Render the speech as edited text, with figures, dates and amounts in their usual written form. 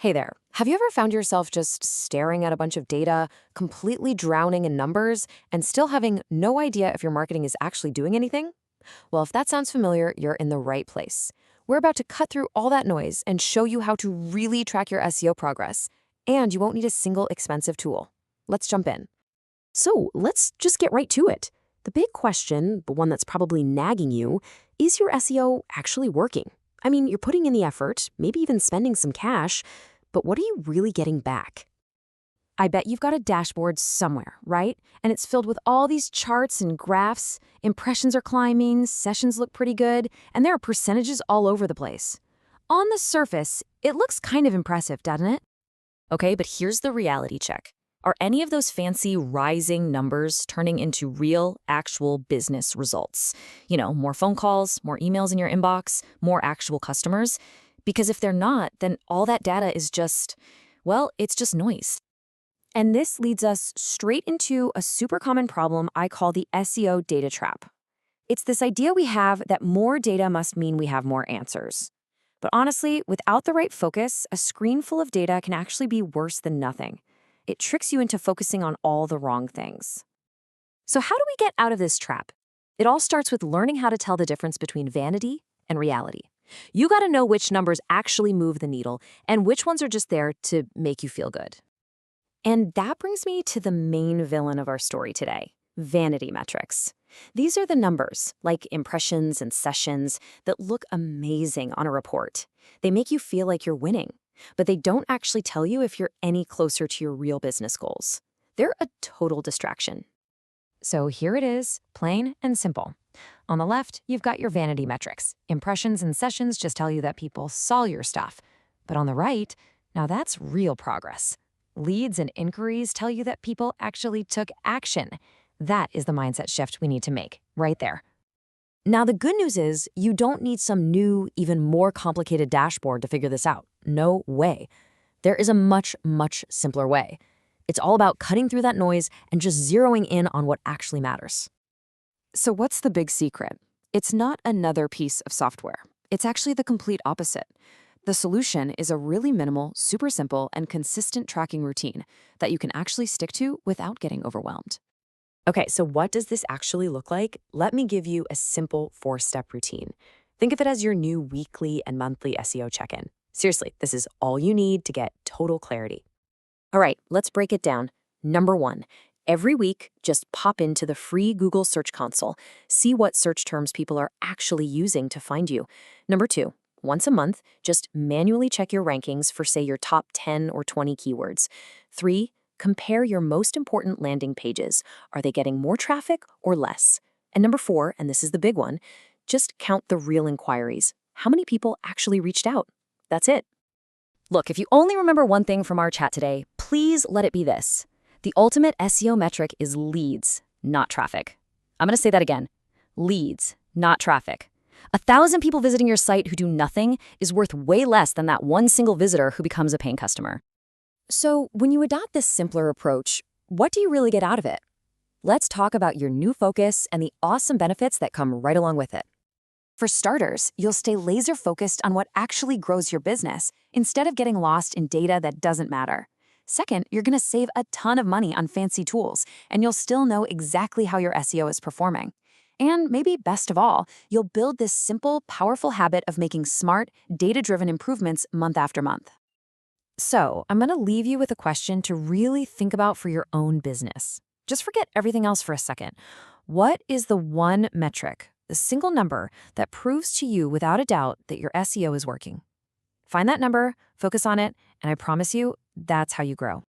Hey there. Have you ever found yourself just staring at a bunch of data, completely drowning in numbers, and still having no idea if your marketing is actually doing anything? Well, if that sounds familiar, you're in the right place. We're about to cut through all that noise and show you how to really track your SEO progress. And you won't need a single expensive tool. Let's jump in. So let's just get right to it. The big question, the one that's probably nagging you, is your SEO actually working? I mean, you're putting in the effort, maybe even spending some cash, but what are you really getting back? I bet you've got a dashboard somewhere, right? And it's filled with all these charts and graphs. Impressions are climbing, sessions look pretty good, and there are percentages all over the place. On the surface, it looks kind of impressive, doesn't it? Okay, but here's the reality check. Are any of those fancy rising numbers turning into real, actual business results? More phone calls, more emails in your inbox, more actual customers? Because if they're not, then all that data is just, well, it's just noise. And this leads us straight into a super common problem I call the SEO data trap. It's this idea we have that more data must mean we have more answers. But honestly, without the right focus, a screen full of data can actually be worse than nothing. It tricks you into focusing on all the wrong things. So how do we get out of this trap? It all starts with learning how to tell the difference between vanity and reality. You got to know which numbers actually move the needle and which ones are just there to make you feel good. And that brings me to the main villain of our story today, vanity metrics. These are the numbers, like impressions and sessions, that look amazing on a report. They make you feel like you're winning, but they don't actually tell you if you're any closer to your real business goals. They're a total distraction. So here it is, plain and simple. On the left, you've got your vanity metrics. Impressions and sessions just tell you that people saw your stuff. But on the right, now that's real progress. Leads and inquiries tell you that people actually took action. That is the mindset shift we need to make, right there. Now, the good news is you don't need some new, even more complicated dashboard to figure this out. No way. There is a much, much simpler way. It's all about cutting through that noise and just zeroing in on what actually matters. So what's the big secret? It's not another piece of software. It's actually the complete opposite. The solution is a really minimal, super simple, and consistent tracking routine that you can actually stick to without getting overwhelmed. Okay, so what does this actually look like? Let me give you a simple 4-step routine. Think of it as your new weekly and monthly SEO check-in. Seriously, this is all you need to get total clarity. All right, let's break it down. Number 1, every week, just pop into the free Google Search Console. See what search terms people are actually using to find you. Number 2, once a month, just manually check your rankings for, say, your top 10 or 20 keywords. 3, compare your most important landing pages. Are they getting more traffic or less? And number 4, and this is the big one, just count the real inquiries. How many people actually reached out? That's it. Look, if you only remember one thing from our chat today, please let it be this. The ultimate SEO metric is leads, not traffic. I'm going to say that again. Leads, not traffic. 1,000 people visiting your site who do nothing is worth way less than that one single visitor who becomes a paying customer. So when you adopt this simpler approach, what do you really get out of it? Let's talk about your new focus and the awesome benefits that come right along with it. For starters, you'll stay laser-focused on what actually grows your business instead of getting lost in data that doesn't matter. Second, you're going to save a ton of money on fancy tools, and you'll still know exactly how your SEO is performing. And maybe best of all, you'll build this simple, powerful habit of making smart, data-driven improvements month after month. So, I'm going to leave you with a question to really think about for your own business. Just forget everything else for a second. What is the one metric, the single number, that proves to you without a doubt that your SEO is working? Find that number, focus on it, and I promise you, that's how you grow.